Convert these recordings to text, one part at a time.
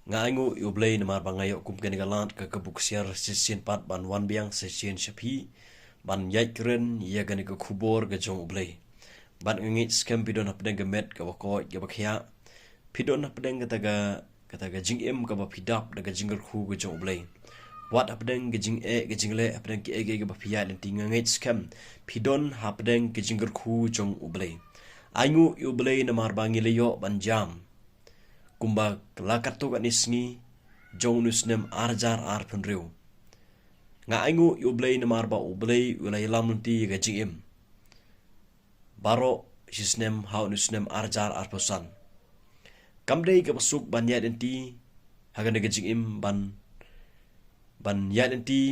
Nga ingu yublay na marbangayo kum kanigalant ka kabuksiar sisin pat ban wan biang sisin shapi ban yaikren ya gani ka kubor ka jong ublay ban ngit skam pidon hapdeng ka met ka wakot ka bakya pidon hapdeng kataga jingim ka ba pidap daga jingar khu ka jong ublay wat hapdeng ka jing ka jingle hapdeng ki ka ba pia den tinga ngit skam pidon hapdeng ka jingar khu jong ublay aingu yublay na marbangi leyo ban jam kumba kelakatu kat nisngi jong nusnem arjar ar penriu nga aingu yublay na marba ublay ulay lamnti ga jingim baro sisnem hau nusnem arjar ar posan kamdei ka pasuk ban yat enti hagan ga jingim ban yat enti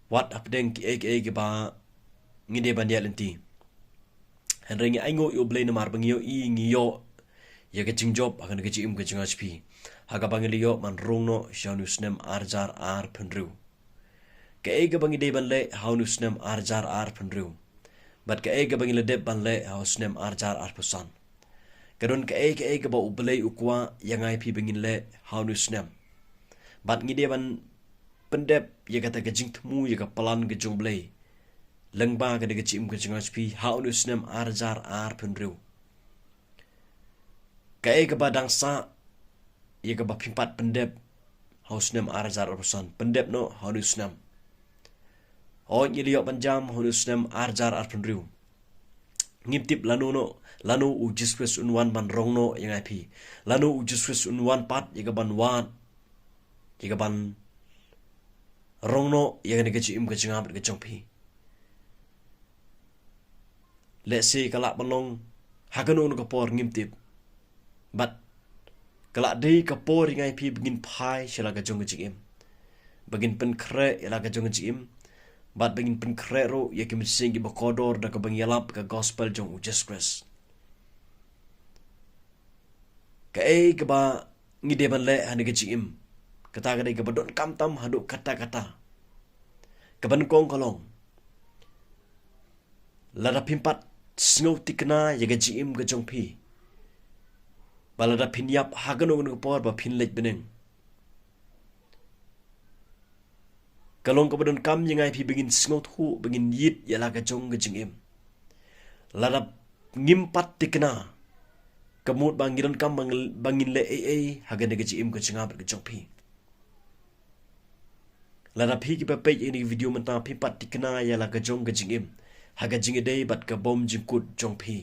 wat apdeng ki ke ba ngide ban yat enti henrengi aingu yublay na marba ngiyo I ngiyo ya ke jingjob akan ke jim ke jingaspi haga bangiliyo man rongno shaunusnem arjar ar penriu ke ega bangide banle haunusnem arjar ar penriu bat ke ega bangile deb banle hausnem arjar ar pesan kadon ke ega ba ublei ukwa yang ai pi banginle haunusnem bat ngide ban pendep ya kata ke jingtmu ya ka palan ke jongblei lengba ke jim ke jingaspi haunusnem arjar ar penriu Kaya ke badang sa ia ke bapimpat pendep hausnem arjar arpusan pendep no hausnem o nyiliok panjam hausnem arjar arpunriu ngimtip lanu ujiswes unwan ban rongno yang IP lanu ujiswes unwan pat ia ban wat ia ban rongno yang ne kecim ke jengap ke jongpi let's say kalak balong hagano no kapor ngimtip But kalak day kapor ngai pi begin pai sila ka jong jim begin pen kre ila ka jong jim but begin pen kre ro ya kim sing gi bakodor da ka bangyalap ka gospel jong Jesus Christ ka ka ba ngide ban le han ka jim kata ka dai ka badon kam tam hadu kata ka ban kong kolong lada pimpat snow tikna ya ka jim ka jong pi balada pinyap hagano ng por ba pinlet beneng kalong kabadon kam yang ai pi begin sngot hu begin yit yala ka jong gajingim ladap ngimpat tikna kamut bangiron kam bangin le hagan gajim ka jingab ka jong pi ladap hi ki pe ini video menta pipat tikna yala ka jong gajingim haga jingidei bat ka bom jingkut jong pi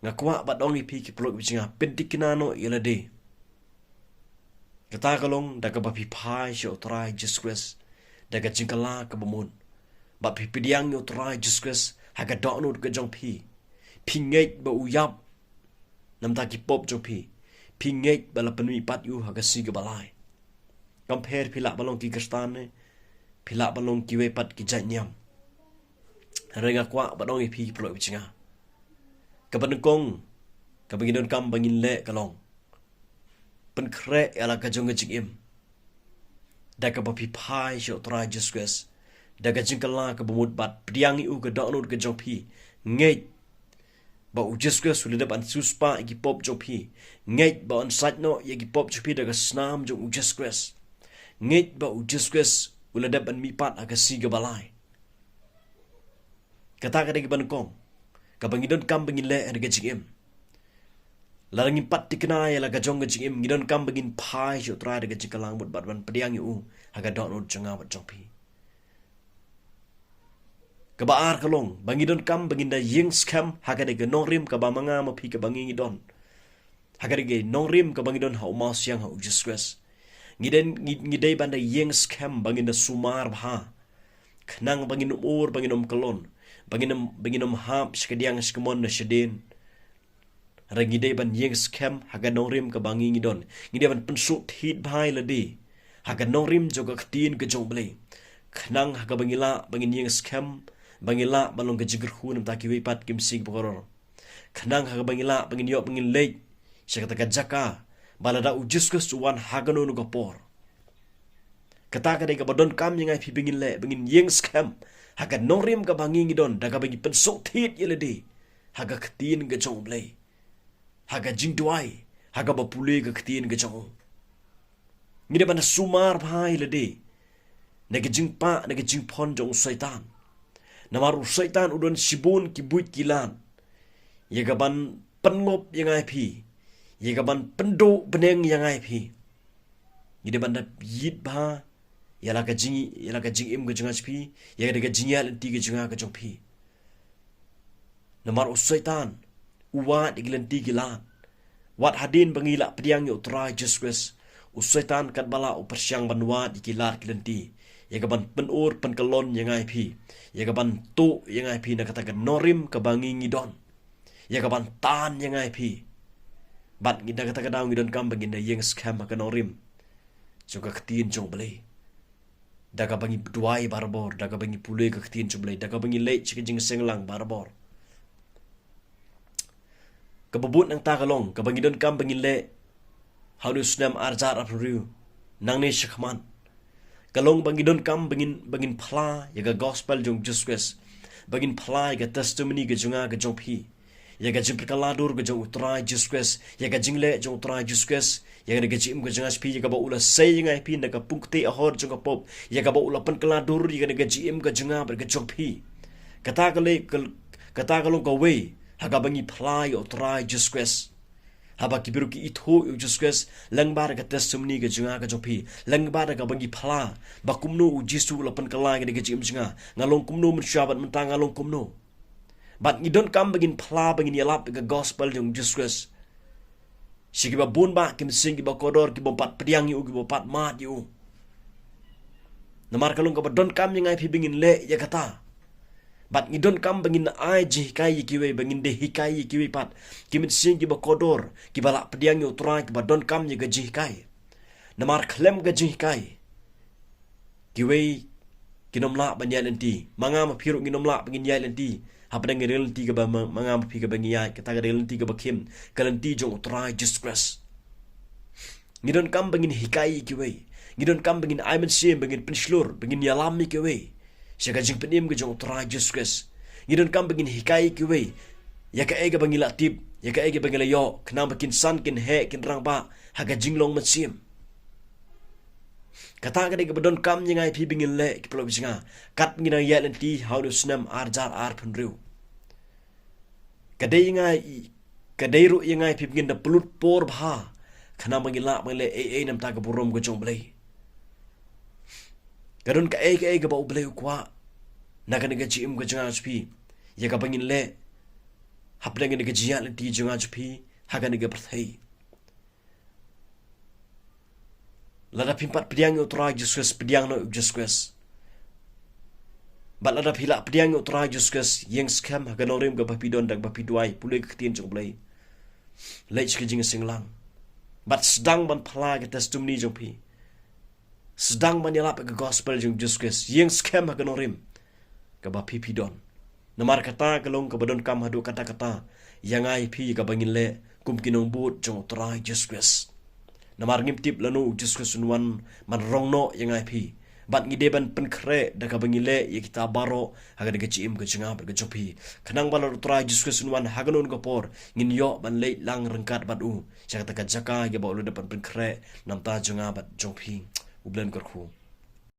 ngakwa bat ongi pi ki plok bijinga pendikinano ilade kata kalong daga bapi pai sho trai Jesus daga jingkala ka bamun bapi pidiang yo trai Jesus haga donut ka jong pi pingek ba uyap namta ki pop jong pi pingek bala penui pat yu haga siga balai compare pila balong ki kristane pila balong ki we pat ki janyam renga kwa bat ongi pi ki plok bijinga kabanengkong kabangidon kam bangin le kalong penkre ala kajong jingim daga bapi pai sho tra Jesus daga jingkala ka bumut bat priangi u ka donut ka jong pi ngej ba u Jesus ulida ban suspa gi pop jong pi ngej ba on site no ye gi pop jong pi daga snam jong u Jesus ngej ba u Jesus ulida ban mi pat aga siga balai kata ka dagi banengkong kabangidon kam bangin le ada gajingim larangin pat tikna ya la gajong gajingim ngidon kam bangin pai sho tra ada gajikalang bud bat ban pediang yu haga donut janga bat jongpi kabaar kalong bangidon kam bangin da ying scam haga de nong rim ka bamanga ma pi ka bangi don haga de nong rim ka bangidon ha umas yang ha Jesus ngidei banda ying scam bangin da sumar bha khnang bangin ur bangin kalon banginom hap skadiang skemon na shedin rangide ban yeng scam haga nongrim ka bangi ngidon ngide ban pensuk hit bhai ladi haga nongrim joga ktin ke jongble khnang haga bangin yeng scam bangila balong ke jigur hu nam taki wipat kim sing pokor khnang haga bangin yo bangin lej sakata ka jaka balada ujus ke suwan haga no ka por kata ka de ka badon kam yang ai pi bangin yeng scam haga nongrim ka bangi ngidon daga bagi pensuk thit yeledi haga ktin ke jongble haga jingduai haga ba pule ga ktin ga jong ngide ban sumar bhai le de nage jing pa nage jing phon jong syaitan namaru syaitan udon sibun ki buit kilan yega ban pengop yang ai phi yega ban pendo beneng yang ai phi ngide ban da yit ba yala ka jing im ga junga phi yega de ga jingyal ti ga junga ga jong phi namaru syaitan uwa diglen ti gilan wat hadin bangila pediang yo try Jesus usaitan kat bala upersyang banwa dikilat kilenti yagaban penur penkelon yang ai phi yagaban tu yang ai phi na katakan norim kabangi ngidon yagaban tan yang ai phi bat nginda katakan daw ngidon kam banginda yang scam ka norim juga ketin jong bele daga bangi duai barbor daga bangi pule ka ketin jong bele daga bangi le chikijing senglang barbor kababut nang takalong kabangidon kam bangin le Haulus nam arjar apru nang ne shakman kalong bangidon kam bangin phla yaga gospel jong Jesus bangin phla yaga testimony ga junga ga jong phi yaga jim prikaladur ga jong utrai Jesus yaga jingle jong utrai Jesus yaga ga jim ga junga phi yaga ba ula sei ngai phi naga pungte ahor jong pop yaga ba ula pan kaladur yaga ga jim ga junga ber ga jong phi kata kalong ka we haga bangi phla yo utrai Jesus haba kibiru ki itho Jesus langbar ga testimony ga junga ga jopi langbar ga bangi phala bakumno jisu lapan kala ga ga jim junga ngalong kumno mun syabat mentang ngalong kumno bat ngidon kam bagin phala bagin yalap ga gospel jong Jesus sigi ba bun ba kim sing ki ba kodor ki bompat pediang yu ki bompat mat yu namar kalong ga badon kam ngai phi bingin le ya kata bat ngidon kam bangin ai ji kai kiwe bangin de hikai kiwe pat kimin sing ki ba kodor ki bala pediang yo trai ki badon kam ni gaji kai namar klem gaji kai kiwe kinomla banyal enti manga ma phiru kinomla bangin yai lenti hapadang rel ti ka ba manga ma phi ka bangi yai kata ga rel ti ka ba kim kalanti jong trai disgrace ngidon kam bangin hikai kiwe ngidon kam bangin ai man sim bangin penslur bangin yalam mi kiwe Siya jing penim ke jong try Jesus. Ngidon kam bangin hikai kiwe. Ya ka ega bangila tip, ya ka ega bangila yo, kenam bakin san kin he kin rang ba, haga jinglong matsim. Kata ka dega badon kam ngai pi bingin le ki pelo bisinga. Kat ngina ya lenti how do snam arjar ar punriu. Kadai ru ngai pi bingin da pelut por bha. Kenam bangila bangile nam ta ka burom ko jong blai. Kadon ka ega ba ublay ukwa naga naga jim ga janga spi ya ka bangin le haplang naga jiya le ti janga spi haga naga perthai lada pimpat pediang utra Jesus pediang no Jesus lada pila pediang utra Jesus yang scam haga norim ga bapidon dag bapiduai pulai ketien jong blai lech ke jinga singlang bat sedang ban phala ga testimony jong pi sedang menyelap ke gospel jong Jesus yang scam ha kanorim ka ba pipi don namar kata kalong ka badon kam hadu kata-kata yang ai pi ka bangin le kum kinong but jong try Jesus namar ngimtip lanu Jesus unwan man rongno yang ai pi bat ngideban penkre da ka bangin le ye kita baro haga de chim ka jinga ber ka jopi kanang bala try Jesus unwan haganon ka por ngin yo ban le lang rengkat batu jaka jaka ye ba lu depan penkre nam ta jinga bat jopi ublan korku